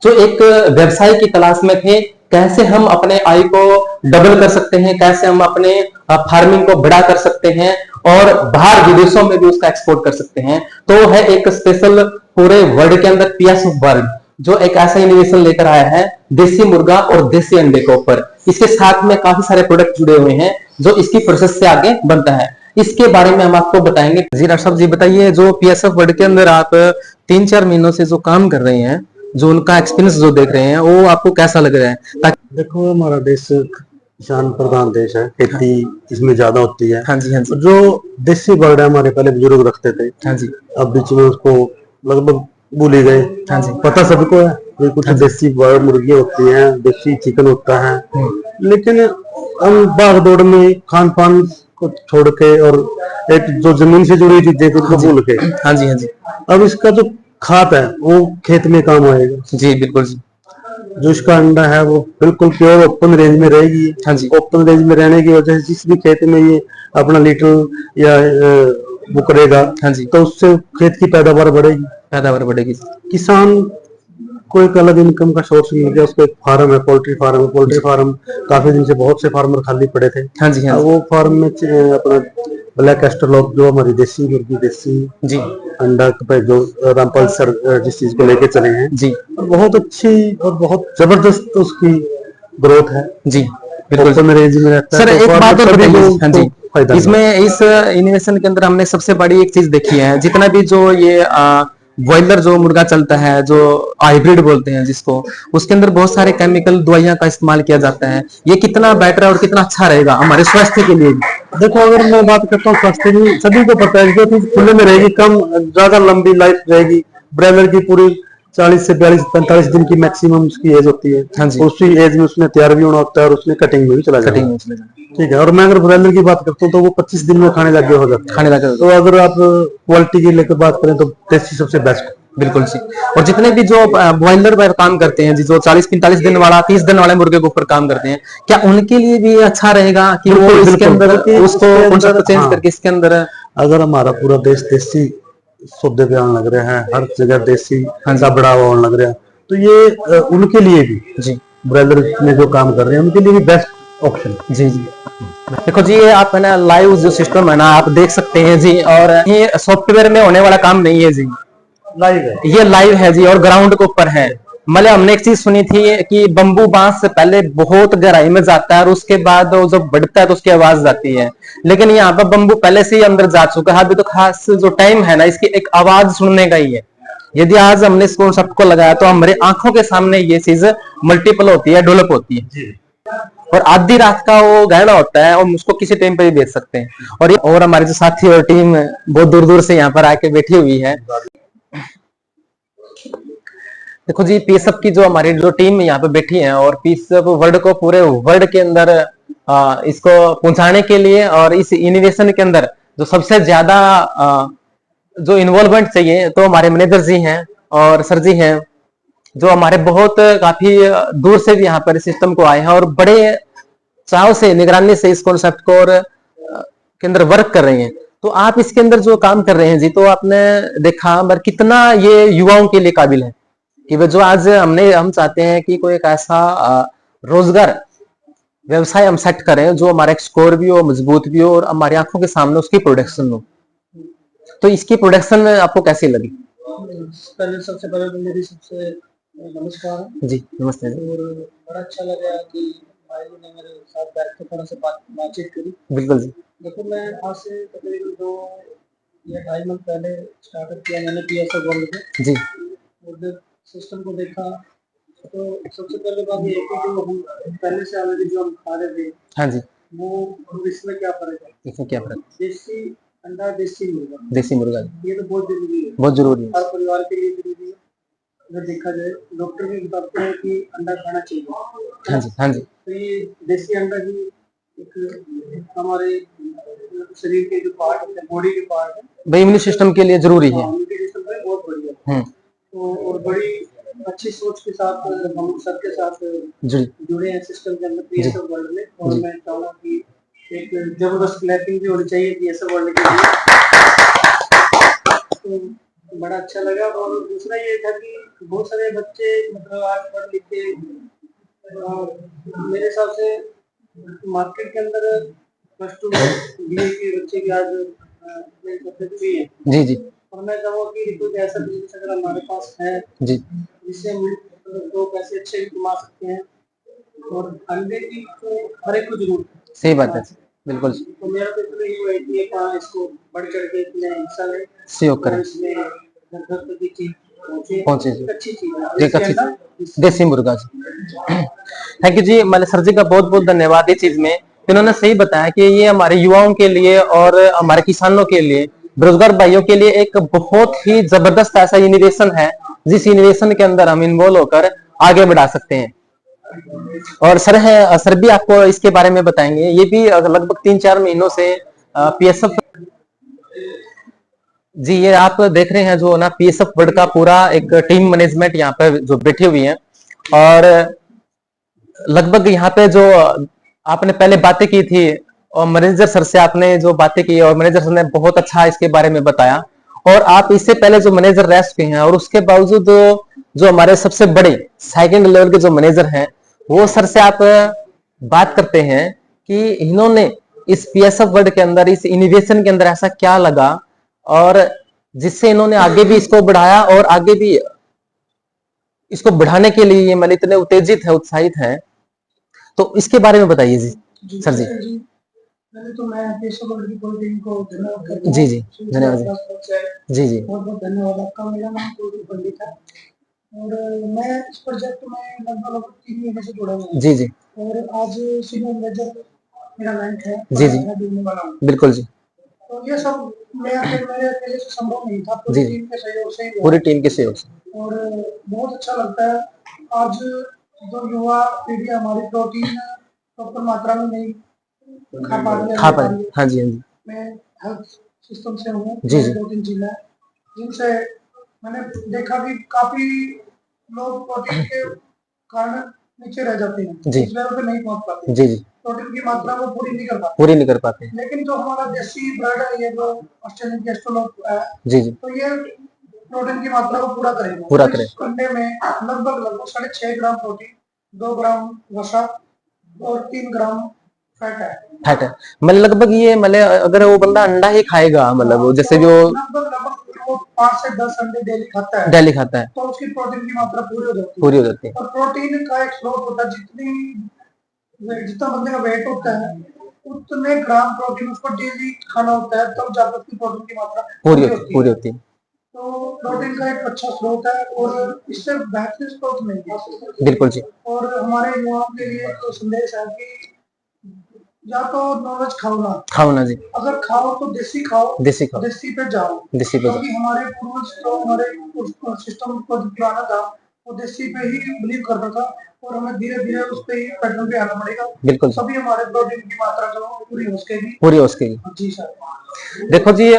जो एक व्यवसाय की तलाश में थे, कैसे हम अपने आय को डबल कर सकते हैं, कैसे हम अपने फार्मिंग को बड़ा कर सकते हैं और बाहर विदेशों में भी उसका एक्सपोर्ट कर सकते हैं। तो है एक स्पेशल पूरे वर्ल्ड के अंदर पीएसएफ वर्ल्ड जो एक ऐसा इनोवेशन लेकर आया है देसी मुर्गा और देसी अंडे के ऊपर। इसके साथ में काफी सारे प्रोडक्ट जुड़े हुए हैं जो इसकी प्रोसेस से आगे बनता है। इसके बारे में हम आपको बताएंगे। जी डॉक्टर साहब जी बताइए, जो पीएसएफ वर्ल्ड के अंदर आप 3-4 महीनों से जो काम कर रहे हैं, जो उनका एक्सपीरियंस जो देख रहे हैं, वो आपको कैसा लग रहा है? देखो, हमारा देश किसान प्रधान देश है, खेती इसमें ज्यादा होती है। हाँ जी, हाँ जी। जो देसी बर्ड है हमारे पहले बुजुर्ग रखते थे, हाँ जी, अब बीच में उसको लगभग भूल ही गए। हाँ जी। पता सबको है कि कुछ देसी बर्ड मुर्गी होती हैं, देसी चिकन होता है, लेकिन हम भाग दौड़ में खान पान को छोड़ के और एक जो जमीन से जुड़ी चीजें थी उनको भूल के, हाँ जी, हाँ जी। अब इसका जो खाद है वो खेत में काम आएगा। जी बिल्कुल जी। जो इसका अंडा है वो बिल्कुल प्योर ओपन रेंज में रहेगी। हाँ जी। ओपन रेंज में रहने की वजह से जिस भी खेत में ये अपना लिटल या वो करेगा, हाँ जी, तो उससे खेत की पैदावार बढ़ेगी। पैदावार बढ़ेगी। किसान को एक अलग इनकम का सोर्स मिल गया। उसको एक फार्म है, पोल्ट्री फार्म है। पोल्ट्री फार्म काफी दिन से बहुत से फार्मर खाली पड़े थे। हाँ जी, हाँ जी। वो फार्म में अपना ब्लैक एस्ट्रोलॉप जो हमारी देसी मुर्गी, देसी जी अंडा पे जो रामपाल सर जिस चीज को लेके चले हैं जी, बहुत अच्छी और बहुत जबरदस्त उसकी ग्रोथ है जी बिल्कुल। ओपन रेंज में रहता है। सर तो एक बात और सभी बताइए। लोग हाँ जी, फायदा इसमें इस इनोवेशन के अंदर हमने सबसे बड़ी एक चीज देखी है, जितना भी जो ये बॉयलर जो मुर्गा चलता है, जो हाइब्रिड बोलते हैं जिसको, उसके अंदर बहुत सारे केमिकल दवाइयां का इस्तेमाल किया जाता है। ये कितना बेटर और कितना अच्छा रहेगा हमारे स्वास्थ्य के लिए? देखो, अगर मैं बात करता हूँ स्वास्थ्य की, सभी को पता है जो चीज खुले में रहेगी कम ज्यादा लंबी लाइफ रहेगी। ब्रॉयलर की पूरी 40 से 42-45 दिन की मैक्सिमम उसकी एज होती है। हाँ जी, उसी एज में उसने तैयार भी होना होता है और उसने कटिंग में भी चला जाना। कटिंग में चले जाना। ठीक है। और मैं अगर ब्रॉयलर की बात करता हूँ तो वो 25 दिन में खाने लगे हो जाता है। खाने लगे। तो अगर आप क्वालिटी की लेकर बात करें तो देसी सबसे बेस्ट। बिल्कुल जी। और जितने भी जो बॉयलर पर काम करते हैं, जो 40-45 दिन वाला, 30 दिन वाले मुर्गे के ऊपर काम करते हैं, क्या उनके लिए भी अच्छा रहेगा कि वो इसके अंदर उसको कॉन्सेप्ट चेंज करके इसके अंदर? अगर हमारा पूरा देश देसी सौदे पे आने लग रहा है, हर जगह देसी का बढ़ावा होने लग रहा है, तो ये उनके लिए भी जी, ब्रॉयलर में जो काम कर रहे हैं उनके लिए भी बेस्ट ऑप्शन। जी जी। देखो जी, ये आप है ना लाइव जो सिस्टम है ना, आप देख सकते हैं जी। और ये सॉफ्टवेयर में होने वाला काम नहीं है जी, लाइव है, ये लाइव है जी और ग्राउंड के ऊपर है। मतलब हमने एक चीज सुनी थी कि बंबू बांस से पहले बहुत गहराई में जाता है और उसके बाद वो जब बढ़ता है तो उसकी आवाज जाती है, लेकिन यहाँ पर बंबू पहले से ही अंदर जा चुका है। अभी तो खास जो टाइम है ना, इसकी एक आवाज सुनने का ही है। यदि आज हमने इस कॉन्सेप्ट को लगाया तो हमारे आंखों के सामने ये चीज मल्टीपल होती है, डेवलप होती है। और आधी रात का वो गहना होता है और उसको किसी टाइम पे भी बेच सकते हैं। और ये और हमारे जो साथी और टीम बहुत दूर दूर से यहाँ पर आके बैठी हुई है। देखो जी, पीएसएफ की जो हमारी जो टीम यहाँ पे बैठी है, और पीएसएफ वर्ल्ड को पूरे वर्ल्ड के अंदर इसको पहुंचाने के लिए और इस इनोवेशन के अंदर जो सबसे ज्यादा जो इन्वॉल्वमेंट चाहिए, तो हमारे मैनेजर जी हैं और सर जी हैं, जो हमारे बहुत काफी दूर से भी यहाँ पर सिस्टम को आए हैं और बड़े चाव से, निगरानी से इस कॉन्सेप्ट को और के अंदर वर्क कर रहे हैं। तो आप इसके अंदर जो काम कर रहे हैं जी, तो आपने देखा मगर कितना ये युवाओं के लिए काबिल है कि वे जो आज हम चाहते हैं कि कोई एक ऐसा रोजगार व्यवसाय हम सेट करें जो हमारा एक स्कोर भी हो, मजबूत भी हो और हमारी आंखों के सामने उसकी प्रोडक्शन हो। तो इसकी प्रोडक्शन आपको कैसी लगी? पहले सबसे पहले तो मेरी सबसे नमस्कार जी। नमस्ते जी। और बड़ा अच्छा लगा कि भाई ने मेरे साथ बैठ के थोड़ा सा बातचीत करी। बिल्कुल जी। देखो, मैं आज से तकरीबन 2 या 2.5 मंथ पहले स्टार्टअप किया मैंने पीएसएफ वर्ल्ड में जी। और जब सिस्टम को देखा तो सबसे पहले बात ये है कि जो हम पहले से ऑलरेडी जो हम खा रहे थे, हाँ जी, वो इसमें क्या फर्क है? इसमें क्या फर्क? देसी अंडा, देसी मुर्गा, देसी मुर्गा ये तो बहुत जरूरी है, बहुत जरूरी है। हर परिवार के लिए जरूरी है। अगर देखा जाए, डॉक्टर भी बताते हैं कि अंडा खाना चाहिए। हाँ जी, हाँ जी। तो ये देसी अंडा ही एक हमारे शरीर के जो पार्ट है, बॉडी के पार्ट है, भाई इम्यून सिस्टम के लिए जरूरी है। इम्यूनिटी सिस्टम में बहुत बढ़िया है। तो और बड़ी अच्छी सोच के साथ हम सबके साथ जुड़े हैं सिस्टम के अंदर पीएसएफ वर्ल्ड में। और मैं चाहूँगा कि एक जबरदस्त क्लैपिंग भी होनी चाहिए पीएसएफ वर्ल्ड के लिए। तो बड़ा अच्छा लगा। और दूसरा ये था कि बहुत सारे बच्चे मतलब आज पढ़ लिख के मेरे हिसाब से मार्केट के अंदर प्लस टू बीए के बच्चे की आज भी है। जी जी और मैं चाहूँगा कि कोई ऐसा बिजनेस अगर हमारे पास है जी जिससे हम दो पैसे अच्छे भी कमा सकते हैं, और अंडे की तो हर एक को जरूरत है। सही बात है, बिल्कुल तो मेरा तो इतना ही हुआ है कि हाँ, इसको बढ़ चढ़ के इतने हिस्सा लें सहयोग और करें, इसमें घर घर तक की चीज पहुंचे जी, एक अच्छी चीज है। एक अच्छी देसी मुर्गा जी। थैंक यू जी, मतलब सर जी का बहुत बहुत धन्यवाद इस चीज में। इन्होंने सही बताया कि ये हमारे युवाओं के लिए और हमारे किसानों के लिए, बेरोजगार भाइयों के लिए एक बहुत ही जबरदस्त ऐसा इनोवेशन है, जिस इनोवेशन के अंदर हम इन्वॉल्व होकर आगे बढ़ा सकते हैं। और सर भी आपको इसके बारे में बताएंगे। ये भी लगभग 3-4 महीनों से पीएसएफ जी, ये आप देख रहे हैं जो ना पीएसएफ वर्ल्ड का पूरा एक टीम मैनेजमेंट यहाँ पे जो बैठी हुई है। और लगभग यहाँ पे जो आपने पहले बातें की थी और मैनेजर सर से आपने जो बातें की, और मैनेजर सर ने बहुत अच्छा इसके बारे में बताया। और आप इससे पहले जो मैनेजर रह चुके हैं, और उसके बावजूद जो हमारे सबसे बड़े सेकंड लेवल के जो मैनेजर हैं, वो सर से आप बात करते हैं कि इन्होंने इस पीएसएफ वर्ल्ड के अंदर, इस इनोवेशन के अंदर ऐसा क्या लगा, और जिससे इन्होंने आगे भी इसको बढ़ाया, और आगे भी इसको बढ़ाने के लिए ये मतलब इतने उत्तेजित है, उत्साहित है। तो इसके बारे में बताइए जी सर जी। पहले तो मैं पेशेवर वर्ल्ड की पूरी टीम को धन्यवाद करता हूं। जी जी धन्यवाद जी जी बहुत बहुत धन्यवाद आपका। मेरा नाम कुलदीप पंडित है और मैं इस प्रोजेक्ट में लगभग 3 महीने से जुड़ा हुआ हूँ। जी जी और आज सीनियर मैनेजर मेरा रैंक है। जी जी बिल्कुल जी। तो ये सब मेरे अकेले से संभव नहीं था, पूरी टीम के सहयोग से ही हुआ। पूरी टीम के सहयोग से। और बहुत अच्छा लगता है आज जो युवा पीढ़ी हमारी प्रोटीन प्रॉपर मात्रा में नहीं खा पा रही है। हाँ जी हाँ जी। मैं हेल्थ सिस्टम से हूँ। जी जी। 2-3 जिला है जिनसे मैंने देखा कि काफी लोग प्रोटीन के कारण नीचे रह जाते हैं, इस लेवल पे नहीं पहुंच पाते। जी जी। प्रोटीन की मात्रा को पूरी नहीं कर पाते। लेकिन जो हमारा देसी ब्रेड है, ये जो ऑस्ट्रेलियन गेस्ट्रोलॉग है, जी जी, तो ये प्रोटीन की मात्रा को पूरा करेगा। इस अंडे में लगभग 6.5 ग्राम प्रोटीन, 2 ग्राम वसा और 3 ग्राम फैट है। मतलब लगभग ये मतलब अगर वो बंदा अंडा ही खाएगा, मतलब जैसे जो लगभग 5 से 10 अंडे डेली खाता है तो उसकी प्रोटीन की मात्रा पूरी हो जाती है। और प्रोटीन का एक स्रोत होता है, जितना बंदे का वेट होता है उतने ग्राम प्रोटीन उसको डेली खाना होता है, तब जाकर उसकी प्रोटीन की मात्रा पूरी होती है। तो प्रोटीन का एक अच्छा स्रोत है और इससे बेहतर स्रोत नहीं है। बिल्कुल जी। और हमारे युवाओं के लिए तो संदेश है कि या तो नॉनवेज खाओ ना जी, अगर खाओ तो देसी पे जाओ। क्योंकि हमारे पूर्वज तो हमारे सिस्टम को पुराना था, वो देसी पे ही बिलीव करता था और हमें धीरे धीरे उस पे ही पैटर्न पे आना पड़ेगा। बिल्कुल, सभी हमारे प्रोटीन की मात्रा जो पूरी हो सकेगी। जी सर। देखो जी,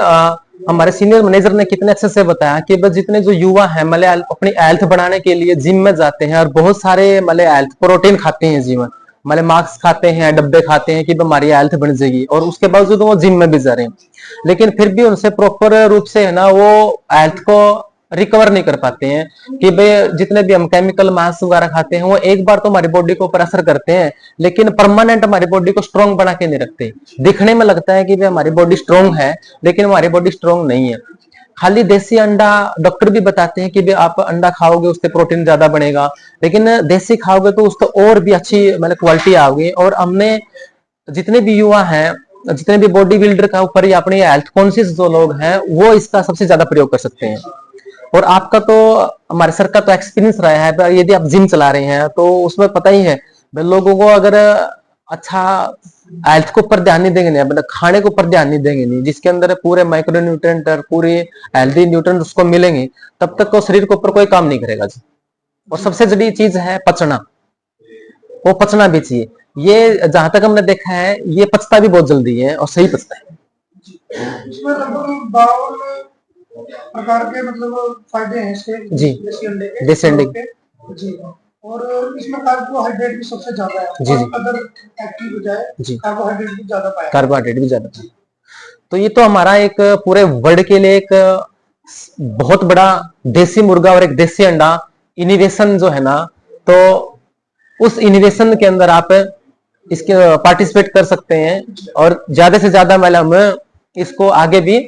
हमारे सीनियर मैनेजर ने कितने अच्छे से बताया कि बस जितने जो युवा हैं मतलब अपनी हेल्थ बढ़ाने के लिए जिम में जाते हैं और बहुत सारे मतलब हेल्थ प्रोटीन खाते हैं, जिम मतलब मार्क्स खाते हैं, डब्बे खाते हैं कि हमारी हेल्थ बन जाएगी, और उसके बावजूद वो जिम में भी जा रहे हैं, लेकिन फिर भी उनसे प्रॉपर रूप से है ना वो हेल्थ को रिकवर नहीं कर पाते हैं। कि भाई जितने भी हम केमिकल मांस वगैरह खाते हैं वो एक बार तो हमारी बॉडी को ऊपर असर करते हैं, लेकिन परमानेंट हमारी बॉडी को स्ट्रॉन्ग बना के नहीं रखते। दिखने में लगता है कि भाई हमारी बॉडी स्ट्रॉन्ग है, लेकिन हमारी बॉडी स्ट्रॉन्ग नहीं है। खाली देसी अंडा, डॉक्टर भी बताते हैं कि भाई आप अंडा खाओगे उससे प्रोटीन ज्यादा बनेगा, लेकिन देसी खाओगे तो उसको और भी अच्छी मतलब क्वालिटी आओगी। और हमने जितने भी युवा हैं, जितने भी बॉडी बिल्डर का ऊपर या अपनी हेल्थ कॉन्शियस जो लोग हैं, वो इसका सबसे ज्यादा प्रयोग कर सकते हैं। और आपका तो हमारे सर का तो एक्सपीरियंस रहा है, पर यदि आप जिम चला रहे हैं तो उसमें पता ही है लोगों को अगर अच्छा हेल्थ को ऊपर ध्यान नहीं देंगे, नहीं मतलब खाने को ऊपर ध्यान नहीं देंगे, नहीं जिसके अंदर पूरे माइक्रो न्यूट्रिएंट और पूरे हेल्दी न्यूट्रिएंट उसको मिलेंगे, तब तक वो शरीर के ऊपर कोई काम नहीं करेगा जी। और सबसे बड़ी चीज है पचना, वो पचना भी चाहिए। ये जहां तक हमने देखा है ये पचता भी बहुत जल्दी है और सही पचता है। इसमें लगभग 52 प्रकार के मतलब फायदे हैं इसके जी, देसी अंडे के जी। और इसमें कार्बोहाइड्रेट भी सबसे ज्यादा है जी, अगर एक्टिव हो जाए जी, कार्बोहाइड्रेट भी ज्यादा पाए। तो ये तो हमारा एक पूरे वर्ल्ड के लिए एक बहुत बड़ा देसी मुर्गा और एक देसी अंडा इनोवेशन जो है ना, तो उस इनोवेशन के अंदर आप इसके पार्टिसिपेट कर सकते हैं और ज्यादा से ज्यादा मतलब इसको आगे भी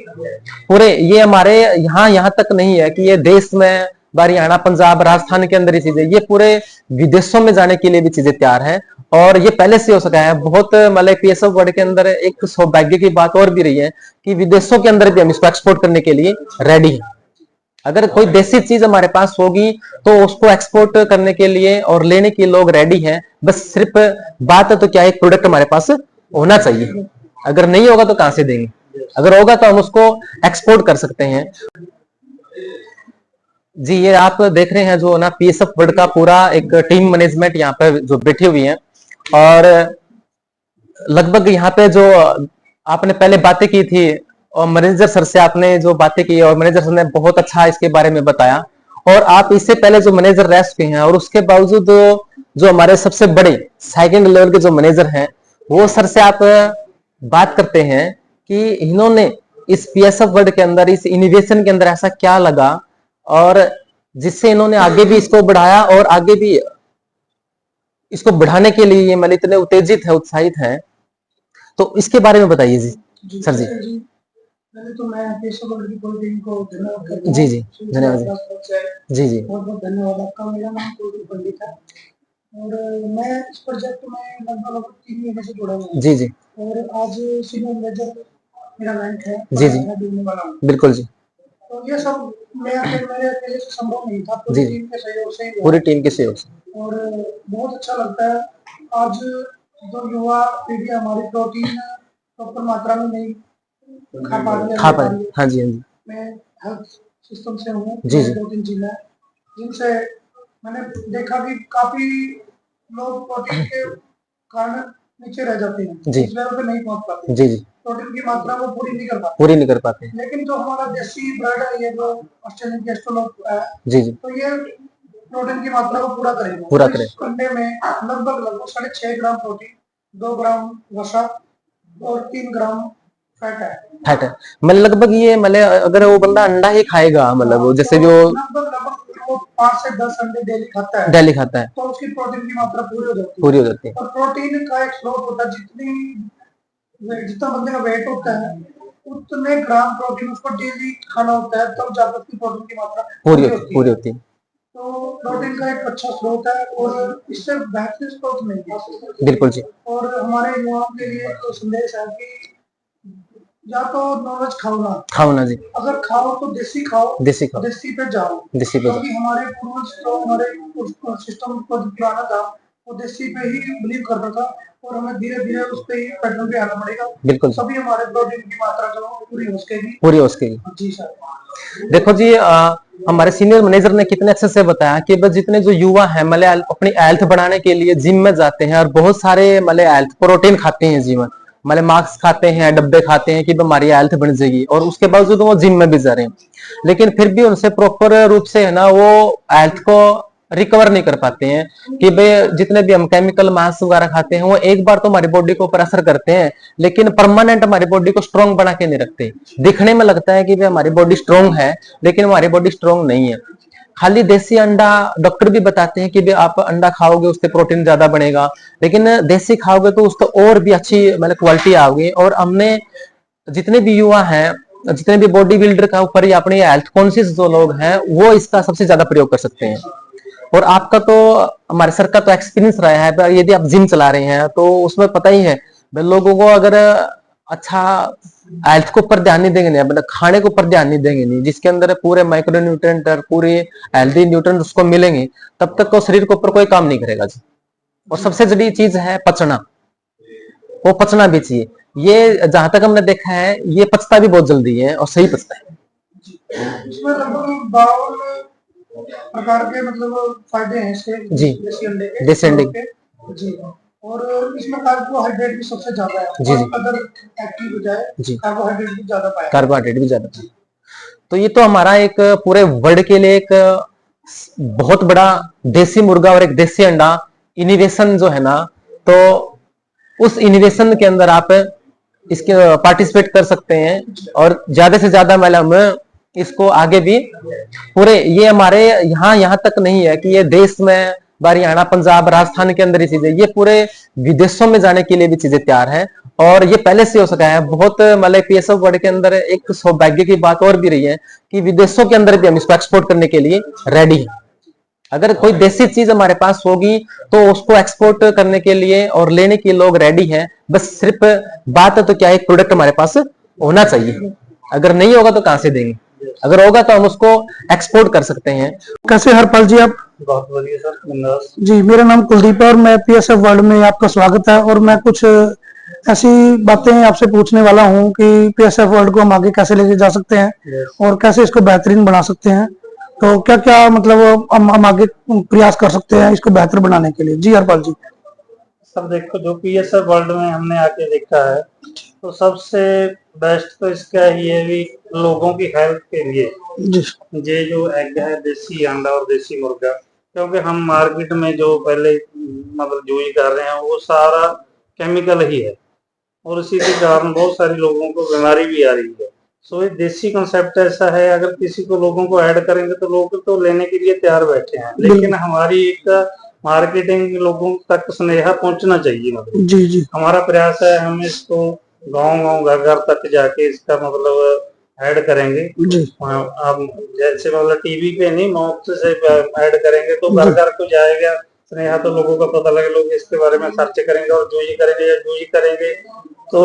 पूरे, ये हमारे यहाँ तक नहीं है कि ये देश में हरियाणा पंजाब राजस्थान के अंदर ही चीजें, ये पूरे विदेशों में जाने के लिए भी चीजें तैयार है और ये पहले से हो सका है। बहुत मतलब पीएसएफ वर्ल्ड के अंदर एक सौभाग्य की बात और भी रही है कि विदेशों के अंदर भी हम इसको एक्सपोर्ट करने के लिए रेडी हैं। अगर कोई देसी चीज हमारे पास होगी तो उसको एक्सपोर्ट करने के लिए और लेने के लोग रेडी हैं, बस सिर्फ बात है तो क्या एक प्रोडक्ट हमारे पास होना चाहिए। अगर नहीं होगा तो कहां से देंगे, अगर होगा तो हम उसको एक्सपोर्ट कर सकते हैं। जी ये आप देख रहे हैं जो ना पीएसएफ वर्ल्ड का पूरा एक टीम मैनेजमेंट यहाँ पे जो बैठी हुई है और लगभग यहाँ पे जो आपने पहले बातें की थी और मैनेजर सर से आपने जो बातें की और मैनेजर सर ने बहुत अच्छा इसके बारे में बताया और आप इससे पहले जो मैनेजर रह चुके हैं और उसके बावजूद जो हमारे सबसे बड़े सेकंड लेवल के जो मैनेजर हैं वो सर से आप बात करते हैं कि इन्होंने इस पीएसएफ वर्ल्ड के अंदर इस इनोवेशन के अंदर ऐसा क्या लगा और जिससे इन्होंने आगे भी इसको बढ़ाया और आगे भी इसको बढ़ाने के लिए ये मतलब इतने उत्तेजित है, उत्साहित है, तो इसके बारे में बताइए जी सर जी। पहले तो मैं पीएसएफ वर्ल्ड की पूरी टीम को धन्यवाद करता हूं। जी जी धन्यवाद जी जी बहुत बहुत धन्यवाद आपका। मेरा नाम कुलदीप पंडित है और मैं इस प्रोजेक्ट में लगभग 3 महीने से जुड़ा हुआ हूं। जी जी और आज सीनियर मैनेजर मेरा रैंक है। जी जी बिल्कुल जी। तो ये सब मेरे अकेले से संभव नहीं था, पूरी टीम के सहयोग से ही, पूरी टीम के सहयोग से। और बहुत अच्छा लगता है आज जो युवा पीढ़ी हमारी प्रोटीन प्रॉपर मात्रा में नहीं खा पा रही है। हाँ जी हाँ जी। मैं हेल्थ सिस्टम से हूँ, जी जी। 2-3 जिला है जिनसे मैंने देखा कि काफी लोग प्रोटीन के कारण नीचे रह जाते हैं, इस लेवल पे नहीं पहुंच पाते। जी जी। प्रोटीन की मात्रा वो पूरी नहीं कर पाते। लेकिन जो हमारा देसी ब्रेड है, ये जो ऑस्ट्रेलियन गेस्ट्रोलॉग है, जी जी, तो ये प्रोटीन की मात्रा को पूरा करेगा। अंडे में लगभग 6.5 ग्राम प्रोटीन, 2 ग्राम वसा और 3 ग्राम फैट है। मतलब लगभग ये मतलब अगर वो बंदा अंडा ही खाएगा, मतलब जैसे जो लगभग 5 से 10 अंडे डेली खाता है तो उसकी प्रोटीन की मात्रा पूरी हो जाती है। और प्रोटीन का एक स्रोत होता है, जितना बंदे का वेट होता है उतने ग्राम प्रोटीन उसको डेली खाना होता है, तब जाकर उसकी प्रोटीन की मात्रा पूरी होती है। तो प्रोटीन का एक अच्छा स्रोत है और इससे बेहतर स्रोत नहीं है। बिल्कुल जी। और हमारे युवाओं के लिए तो संदेश है कि या तो नॉनवेज खाओ ना जी, अगर खाओ तो देसी पे जाओ, क्योंकि हमारे पूर्वज तो हमारे सिस्टम को पुराना था वो देसी पे ही बिलीव करता था और हमें धीरे धीरे उस पे ही पैटर्न पे आना पड़ेगा। बिल्कुल, सभी हमारे प्रोटीन की मात्रा जो पूरी हो सकेगी। जी सर। देखो जी हमारे सीनियर मैनेजर ने कितने अच्छे से बताया कि बस जितने जो युवा हैं मतलब अपनी हेल्थ बढ़ाने के लिए जिम में जाते हैं और बहुत सारे मतलब हेल्थ प्रोटीन खाते हैं, जीवन मतलब मार्क्स खाते हैं, डब्बे खाते हैं कि हमारी हेल्थ बन जाएगी और उसके बावजूद वो जिम में भी जा रहे हैं, लेकिन फिर भी उनसे प्रॉपर रूप से है ना वो हेल्थ को रिकवर नहीं कर पाते हैं कि भाई जितने भी हम केमिकल मांस वगैरह खाते हैं वो एक बार तो हमारी बॉडी को ऊपर असर करते हैं, लेकिन परमानेंट हमारी बॉडी को स्ट्रॉन्ग बना के नहीं रखते। दिखने में लगता है कि भाई हमारी बॉडी स्ट्रॉन्ग है, लेकिन हमारी बॉडी स्ट्रॉन्ग नहीं है। खाली देसी अंडा, डॉक्टर भी बताते हैं कि भाई आप अंडा खाओगे उससे प्रोटीन ज्यादा बनेगा, लेकिन देसी खाओगे तो उससे और भी अच्छी मतलब क्वालिटी आओगी। और हमने जितने भी युवा हैं, जितने भी बॉडी बिल्डर का ऊपर या अपने हेल्थ कॉन्शियस जो लोग हैं वो इसका सबसे ज्यादा प्रयोग कर सकते हैं। और आपका तो हमारे सर का तो एक्सपीरियंस रहा है, पर यदि आप जिम चला रहे हैं तो उसमें पता ही है लोगों को अगर अच्छा हेल्थ को ऊपर ध्यान नहीं देंगे, नहीं मतलब खाने को ऊपर ध्यान नहीं देंगे, नहीं जिसके अंदर पूरे माइक्रो न्यूट्रिएंट और पूरे हेल्दी न्यूट्रिएंट उसको मिलेंगे, तब तक वो शरीर के ऊपर कोई काम नहीं करेगा जी। और सबसे जरूरी चीज है पचना, वो पचना भी चाहिए। ये जहां तक हमने देखा है ये पचता भी बहुत जल्दी है और सही पचता है। इसमें लगभग 52 प्रकार के मतलब फायदे हैं इसके जी, देसी अंडे के जी। और इसमें कार्बोहाइड्रेट भी सबसे ज्यादा है जी, अगर एक्टिव हो जाए जी, कार्बोहाइड्रेट भी ज्यादा पाए। तो ये तो हमारा एक पूरे वर्ल्ड के लिए एक बहुत बड़ा देसी मुर्गा और एक देसी अंडा इनोवेशन जो है ना, तो उस इनोवेशन के अंदर आप इसके पार्टिसिपेट कर सकते हैं और ज्यादा से ज्यादा मतलब इसको आगे भी पूरे, ये हमारे यहाँ तक नहीं है कि ये देश में हरियाणा, पंजाब, राजस्थान के अंदर ही चीजें, ये पूरे विदेशों में जाने के लिए भी चीजें तैयार है। और ये पहले से हो सका है। बहुत मतलब पीएसएफ वर्ल्ड के अंदर एक सौभाग्य की बात और भी रही है कि विदेशों के अंदर भी हम इसको एक्सपोर्ट करने के लिए रेडी है। अगर कोई देसी चीज हमारे पास होगी तो उसको एक्सपोर्ट करने के लिए और लेने के लोग रेडी हैं। बस सिर्फ बात है तो क्या, एक प्रोडक्ट हमारे पास होना चाहिए। अगर नहीं होगा तो कहां से देंगे, अगर होगा तो हम उसको एक्सपोर्ट कर सकते हैं। कैसे हरपाल जी आप? बहुत बढ़िया सर, धन्यवाद जी, मेरा नाम कुलदीप है और मैं पीएसएफ वर्ल्ड में आपका स्वागत है। और मैं कुछ ऐसी बातें आपसे पूछने वाला हूं कि पीएसएफ वर्ल्ड को हम आगे कैसे लेके जा सकते हैं और कैसे इसको बेहतरीन बना सकते हैं। तो क्या क्या मतलब हम आगे प्रयास कर सकते हैं इसको बेहतर बनाने के लिए? जी हरपाल जी। सर देखो, जो पीएसएफ वर्ल्ड में हमने आके देखा है तो सबसे बेस्ट तो इसका ये है भी लोगों की हेल्थ के लिए ये जो एग है, देसी अंडा और देसी मुर्गा, क्योंकि हम मार्केट में जो पहले मतलब यूज कर रहे हैं वो सारा केमिकल ही है और इसी के कारण बहुत सारे लोगों को बीमारी भी आ रही है। सो ये देसी कंसेप्ट ऐसा है, अगर किसी को लोगों को ऐड करेंगे तो लोग तो लेने के लिए तैयार बैठे हैं, लेकिन हमारी एक मार्केटिंग लोगों तक स्नेहा पहुंचना चाहिए। मतलब जी जी, हमारा प्रयास है, हम इसको गांव-गांव, घर-घर तक जाके इसका मतलब ऐड करेंगे। हम जैसे मतलब टीवी पे नहीं, माउथ से ऐड करेंगे तो घर-घर को जाएगा स्नेहा, तो लोगों को पता लगे, लोग इसके बारे में सर्च करेंगे और जो ये करेंगे या जो ये करेंगे तो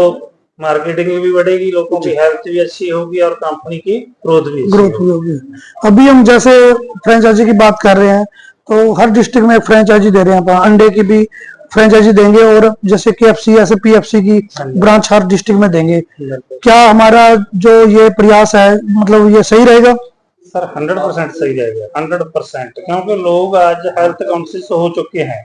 मार्केटिंग भी बढ़ेगी, लोगों की हेल्थ भी अच्छी होगी और कंपनी की ग्रोथ भी होगी। अभी हम जैसे फ्रेंचाइजी की बात कर रहे हैं तो हर डिस्ट्रिक्ट में फ्रेंचाइजी दे रहे हैं, अंडे की भी फ्रेंचाइजी देंगे और जैसे केएफसी ऐसे पीएफसी की ब्रांच हर डिस्ट्रिक्ट में देंगे। क्या हमारा जो ये प्रयास है मतलब ये सही रहेगा? सर 100% सही रहेगा, 100%, क्योंकि लोग आज हेल्थ कॉन्शियस हो चुके हैं।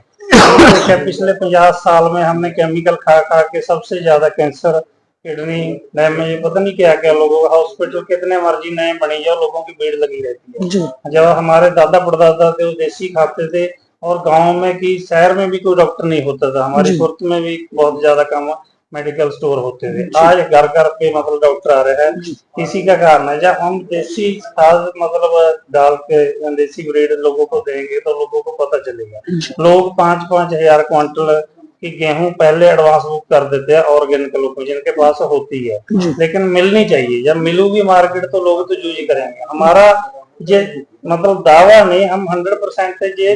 पिछले 50 साल में हमने केमिकल खा खा के सबसे ज्यादा कैंसर, किडनी डैमेज, पता नहीं क्या क्या, लोगों का हॉस्पिटल कितने मर्जी नए बनी जाओ, लोगों की भीड़ लगी रहती है। जब हमारे दादा परदादा थे वो देसी खाते थे और गांव में कि शहर में भी कोई डॉक्टर नहीं होता था, हमारे सुरत में भी बहुत ज्यादा कम मेडिकल स्टोर होते थे। आज घर घर पे मतलब डॉक्टर आ रहे हैं, इसी का कारण है। जब हम देसी खाद मतलब डाल के देसी ब्रीड लोगों को देंगे तो लोगों को पता चलेगा। लोग 5-5 हजार क्विंटल कि गेहूं पहले एडवांस बुक कर देते हैं ऑर्गेनिक लोगों जिनके पास होती है, लेकिन मिलनी चाहिए। जब मिलूगी मार्केट तो लोग तो यूज करेंगे। हमारा ये मतलब दावा नहीं, हम 100% ये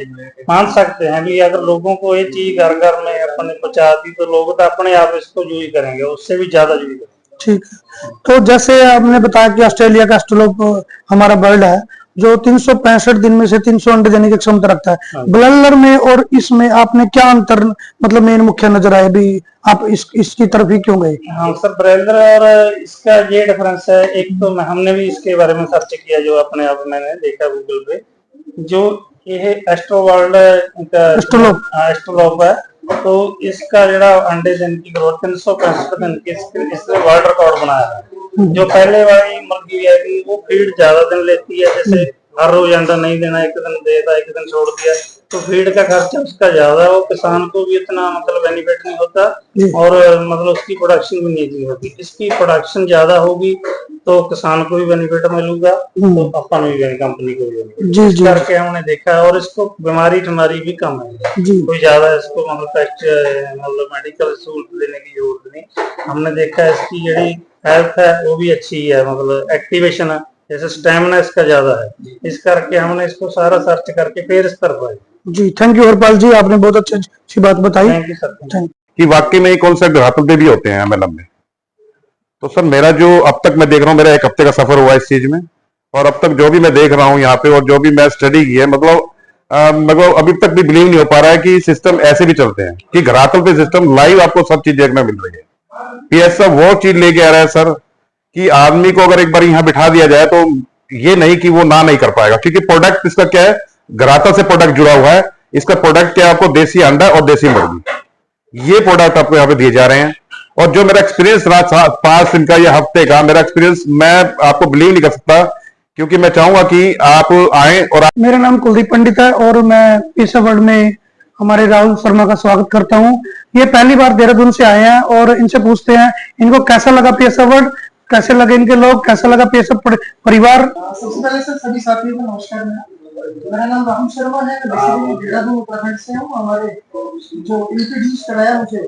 मान सकते हैं भी अगर लोगों को ये चीज घर घर में अपने पहुंचा दी तो लोग तो अपने आप इसको यूज करेंगे, उससे भी ज्यादा यूज करेंगे। ठीक है, तो जैसे आपने बताया कि ऑस्ट्रेलिया का एस्ट्रोलोप हमारा बर्ड है जो 365 दिन में से 300 अंडे देने की क्षमता रखता है। ब्रॉयलर में और इसमें आपने क्या अंतर मतलब मेन मुख्य नजर आए भी आप इसकी तरफ ही क्यों गए? हाँ सर, ब्रॉयलर और इसका ये डिफरेंस है। एक तो हमने भी इसके बारे में सर्च किया, जो अपने आप मैंने देखा गूगल पे, जो ये एस्ट्रोलोप है तो इसका जरा अंडे दिन की ग्रोथ 365 दिन की इसने वर्ल्ड रिकॉर्ड बनाया है। जो पहले वाली मुर्गी है वो फीड ज्यादा दिन लेती है, जैसे हर रोज अंडा नहीं देना, एक दिन देता एक दिन छोड़ दिया, तो फीड का खर्चा उसका ज्यादा है और किसान को भी इतना मतलब बेनिफिट नहीं होता और मतलब उसकी प्रोडक्शन भी नहीं होती। इसकी प्रोडक्शन ज्यादा होगी तो किसान को भी बेनिफिट मिलेगा तो अपन भी कंपनी को भी बेनिफिट करके हमने देखा है। और इसको बीमारी भी कम है, कोई ज्यादा इसको मतलब मेडिकल सहूलत लेने की जरूरत नहीं। हमने देखा है इसकी ਜਿਹੜੀ हेल्थ है वो भी अच्छी है, मतलब एक्टिवेशन है, जैसे स्टेमिना इसका ज्यादा है, इस करके हमने इसको सारा सर्च करके फिर इस तरफ आए। जी थैंक यू हरपाल जी, आपने बहुत अच्छी बात बताई। Thank you sir. कि वाकई में कौन सा घातक भी होते हैं एमएलएम में। तो सर मेरा जो अब तक मैं देख रहा हूँ, मेरा 1 हफ्ते का सफर हुआ इस चीज में, और अब तक जो भी मैं देख रहा हूँ यहाँ पे और जो भी मैं स्टडी की है, मतलब अभी तक भी बिलीव नहीं हो पा रहा है कि सिस्टम ऐसे भी चलते हैं कि घरातल पे सिस्टम लाइव आपको सब चीज देखने मिल रही है। पीएसएफ वो चीज लेके आ रहा है सर कि आदमी को अगर एक बार यहाँ बिठा दिया जाए तो ये नहीं कि वो ना नहीं कर पाएगा, क्योंकि प्रोडक्ट इसका क्या है, घरातल से प्रोडक्ट जुड़ा हुआ है। इसका प्रोडक्ट क्या है, आपको देसी अंडा और देसी मुर्गी, ये प्रोडक्ट आपको यहाँ पे दिए जा रहे हैं। और जो मेरा एक्सपीरियंस रहा 5 दिन का या हफ्ते का, मेरा एक्सपीरियंस मैं आपको बिलीव नहीं कर सकता, क्योंकि मैं चाहूंगा कि आप आए। और मेरा नाम कुलदीप पंडित है और मैं पीएसएफ वर्ल्ड में हमारे राहुल शर्मा का स्वागत करता हूं। ये पहली बार देहरादून से आए हैं और इनसे पूछते हैं इनको कैसा लगा पीएसएफ वर्ल्ड। कैसे लगे इनके लोग, कैसा लगा पीएसएफ परिवार? सबसे पहले सर सभी साथियों को नमस्कार। मेरा नाम राहुल शर्मा है, बेसिकली देहरादून उत्तराखंड से हूँ। हमारे जो इंट्रोड्यूस कराया मुझे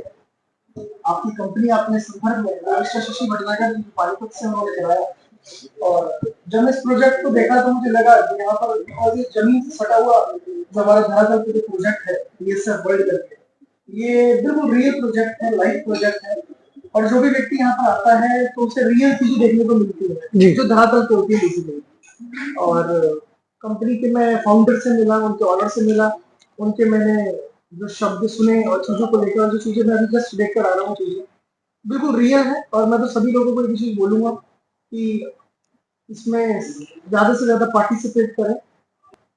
आपकी कंपनी, आपने संपर्क में मिस्टर शशि भटनागर पानीपत से उन्होंने कराया, और जब मैं इस प्रोजेक्ट को देखा तो मुझे लगा कि यहाँ पर ये जमीन से सटा हुआ जो हमारा धरातल पे जो प्रोजेक्ट है पीएसएफ वर्ल्ड करके, ये बिल्कुल रियल प्रोजेक्ट है, लाइव प्रोजेक्ट है। और जो भी व्यक्ति यहाँ पर आता है तो उसे रियल चीजें देखने को मिलती है जो धरातल पे होती है बेसिकली। और कंपनी के मैं फाउंडर से मिला, उनके ऑनर से मिला, उनके मैंने जो शब्द सुने और चीजों को लेकर, जो चीजें मैं अभी जस्ट देख कर आ रहा हूँ, चीजें बिल्कुल रियल है। और मैं तो सभी लोगों को एक चीज बोलूंगा कि इसमें ज्यादा से ज्यादा पार्टिसिपेट करें,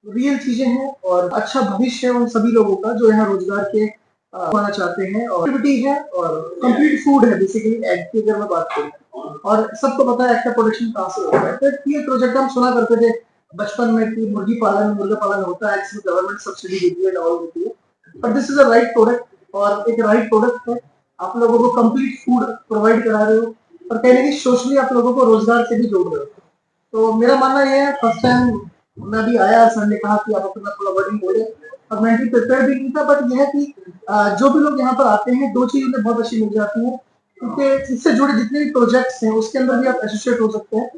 रियल चीजें हैं और अच्छा भविष्य है उन सभी लोगों का जो यहाँ रोजगार के पाना चाहते हैं। और एक्टिविटी है और कंप्लीट फूड है बेसिकली, एग की अगर मैं बात करूँ। और सबको पता है एग का प्रोडक्शन कहाँ से होता है। तो ये प्रोजेक्ट हम सुना करते थे बचपन में कि मुर्गी पालन, मुर्गा पालन होता है, इसमें गवर्नमेंट सब्सिडी देती है, डॉल देती है, but this is a right product और एक राइट प्रोडक्ट है। आप लोगों को कंप्लीट फूड प्रोवाइड करा रहे हो और कहीं ना कहीं सोशली आप लोगों को रोजगार से भी जोड़ रहे हो। तो मेरा मानना यह है, फर्स्ट टाइम मैं भी आया, सर ने कहा कि आप अपना थोड़ा वर्डिंग बोले और मैं प्रिपेयर भी नहीं था, बट यह है कि जो भी लोग यहाँ पर आते हैं दो चीज उन्हें बहुत अच्छी मिल जाती है, क्योंकि इससे जुड़े जितने भी प्रोजेक्ट्स हैं उसके अंदर भी आप एसोसिएट हो सकते हैं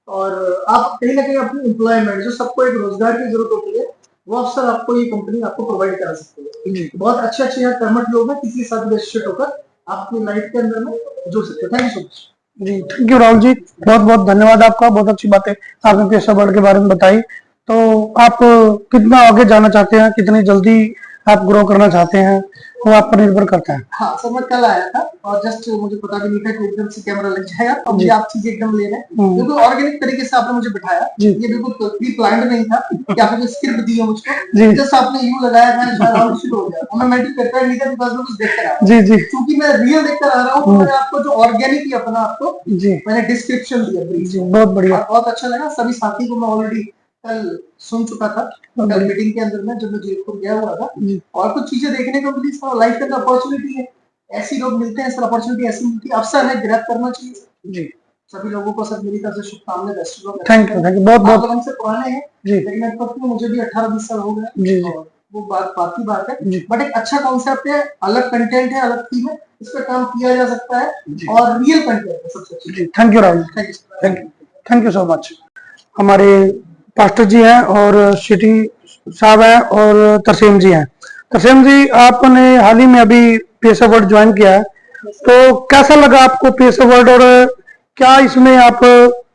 और आप कहीं ना कहीं अपनी एम्प्लॉयमेंट, जो सबको एक रोजगार की जरूरत होती है, वो अवसर आपको ये कंपनी आपको प्रोवाइड करा सकती है। बहुत अच्छे अच्छे यहाँ कर्मठ लोग हैं, किसी के साथ भी एसोसिएट होकर आप अपनी लाइफ के अंदर में जुड़ सकते हैं। Thank you so much. जी थैंक यू राहुल जी, बहुत बहुत धन्यवाद आपका, बहुत अच्छी बातें आपने पीएसएफ वर्ल्ड के बारे में बताई। तो आप कितना आगे जाना चाहते हैं, कितनी जल्दी आप ग्रो करना चाहते हैं, वो आप पर निर्भर करता है। हाँ सर, मैं कल आया था और जस्ट मुझे पता भी नहीं था कि एकदम से कैमरा लग जाएगा और मुझे आप चीजें एकदम ले रहे हैं, बिल्कुल ऑर्गेनिक तरीके से आपने मुझे बिठाया। ये बिल्कुल प्री प्लान्ड नहीं था कि आपने स्क्रिप्ट दी है मुझको, जस्ट आपने यूं लगाया, मैं शायद शुरू हो गया, मैं मेंटली प्रिपेयर नहीं था बिकॉज़ मैं कुछ देख कर आया। जी क्योंकि मैं रियल देख कर आ रहा हूं, तो मैंने आपको जो ऑर्गेनिक अपना आपको मैंने डिस्क्रिप्शन दिया, बहुत बढ़िया, बहुत अच्छा लगा। सभी साथी को मैं ऑलरेडी कल सुन चुका था, कल मीटिंग के अंदर में जब मैं जयपुर गया हुआ था, और कुछ चीजें देखने को मिली। सर लाइफ का अपॉर्चुनिटी है, ऐसी लोग मिलते हैं, सर अपॉर्चुनिटी ऐसी मिलती है, अवसर है, ग्रैब करना चाहिए। जी सभी लोगों को सर मेरी तरफ से शुभकामनाएं, best of luck. Thank you बहुत बहुत। हमसे पुराने हैं लेकिन अब तक मुझे भी 18-20 साल हो गए, वो बात की बात है, बट एक अच्छा कॉन्सेप्ट है, अलग कंटेंट है, अलग थीम है, इस पर काम किया जा सकता है और रियल कंटेंट है सबसे अच्छी। Thank you Rahul, thank you so much. हमारे पास्टर जी हैं और सिटी साहब हैं और तरसेम जी हैं। तरसेम जी, आपने हाल ही में अभी पीएसएफ वर्ल्ड ज्वाइन किया है, तो कैसा लगा आपको पीएसएफ वर्ल्ड, और क्या इसमें आप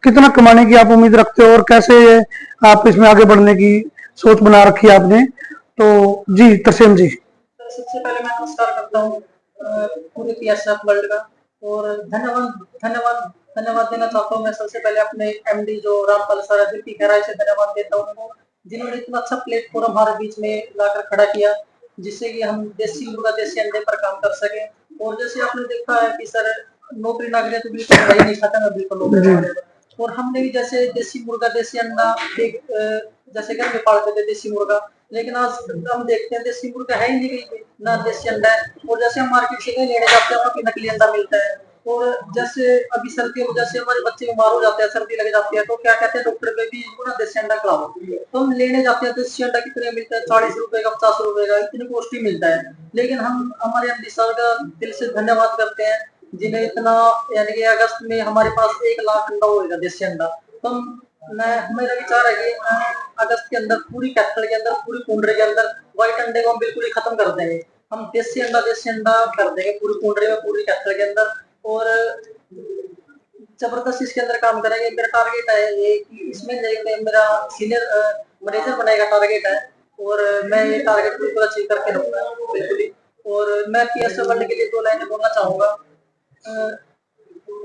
कितना कमाने की आप उम्मीद रखते हो और कैसे आप इसमें आगे बढ़ने की सोच बना रखी है आपने? तो जी तरसेम जी। सबसे पहले मैं नमस्कार करता हूँ पूरे पीएसएफ वर्ल्ड का, और धन्यवाद देना चाहता हूँ मैं सबसे पहले अपने एमडी जो रामपाल सर की गहराई से धन्यवाद देता हूँ उनको, जिन्होंने इतना अच्छा प्लेटफॉर्म हमारे बीच में लाकर खड़ा किया, जिससे कि हम देसी मुर्गा देसी अंडे पर काम कर सके। और जैसे आपने देखा है कि सर नौकरी नागरिक तो बिल्कुल भाई नहीं खाता, मैं बिल्कुल नौकरी, और हमने भी जैसे देसी मुर्गा देसी अंडा जैसे घर में पालते थे देसी मुर्गा, लेकिन आज हम देखते हैं देसी मुर्गा है ही नहीं कहीं ना, देसी अंडा है। और जैसे हम मार्केट से लेने जाते हैं तो नकली अंडा मिलता है। और जैसे अभी सर्दी में जैसे हमारे बच्चे बीमार हो जाते हैं, सर्दी लग जाती है, तो क्या कहते हैं डॉक्टर बेबी ना देसी अंडा खिलाओ, तो हम लेने जाते हैं। देसी अंडा कितने मिलता है? 40 रुपए का, 50 रुपए का, इतनी कॉस्टली मिलता है। लेकिन हम हमारे एमडी सर का दिल से धन्यवाद करते हैं, जिन्हें इतना, यानी कि अगस्त में हमारे पास 1 लाख अंडा होगा देसी अंडा। तो मेरा विचार है कि अगस्त के अंदर पूरी कैथल के अंदर, पूरी कुंडरे के अंदर व्हाइट अंडे को हम बिल्कुल ही खत्म कर देंगे। हम देसी अंडा कर देंगे पूरी कुंडरे में, पूरी कैथल के अंदर, और जबरदस्त इसके अंदर काम करेंगे। मेरा टारगेट है ये कि इसमें मेरा सीनियर मैनेजर बनेगा टारगेट है, और मैं ये टारगेट बिल्कुल अचीव करके रहूंगा बिल्कुल ही। और मैं पीएसएफ वर्ल्ड के लिए 2 लाइनें बोलना चाहूंगा।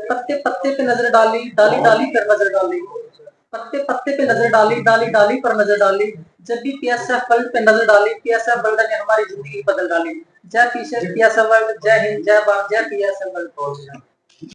पत्ते पत्ते पे नजर डाली, डाली डाली पर नजर डाली, पत्ते पत्ते पे नजर डाली, डाली डाली पर नजर डाली, जब भी पीएसएफ वर्ल्ड पे नजर डाली, पीएसएफ वर्ल्ड ने हमारी जिंदगी बदल डाली। जय पीएसएफ वर्ल्ड, जय हिंद, जय भारत, जय पीएसएफ वर्ल्ड।